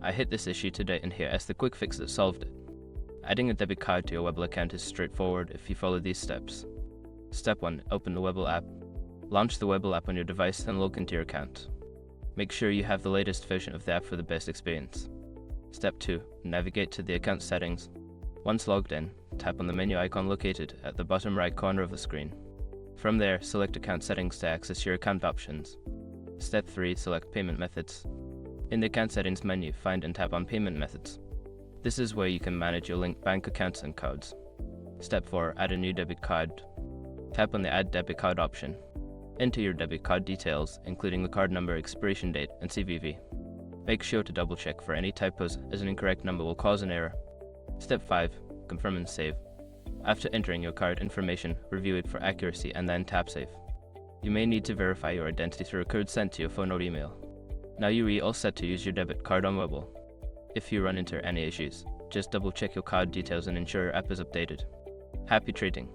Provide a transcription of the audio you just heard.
I hit this issue today and here is the quick fix that solved it. Adding a debit card to your Webull account is straightforward if you follow these steps. Step 1. Open the Webull app. Launch the Webull app on your device and log into your account. Make sure you have the latest version of the app for the best experience. Step 2. Navigate to the account settings. Once logged in, tap on the menu icon located at the bottom right corner of the screen. From there, select Account Settings to access your account options. Step 3. Select Payment Methods. In the Account Settings menu, find and tap on Payment Methods. This is where you can manage your linked bank accounts and codes. Step 4. Add a new debit card. Tap on the Add Debit Card option. Enter your debit card details, including the card number, expiration date, and CVV. Make sure to double check for any typos, as an incorrect number will cause an error. Step 5. Confirm and save. After entering your card information, review it for accuracy and then tap Save. You may need to verify your identity through a code sent to your phone or email. Now you're all set to use your debit card on Webull. If you run into any issues, just double check your card details and ensure your app is updated. Happy trading!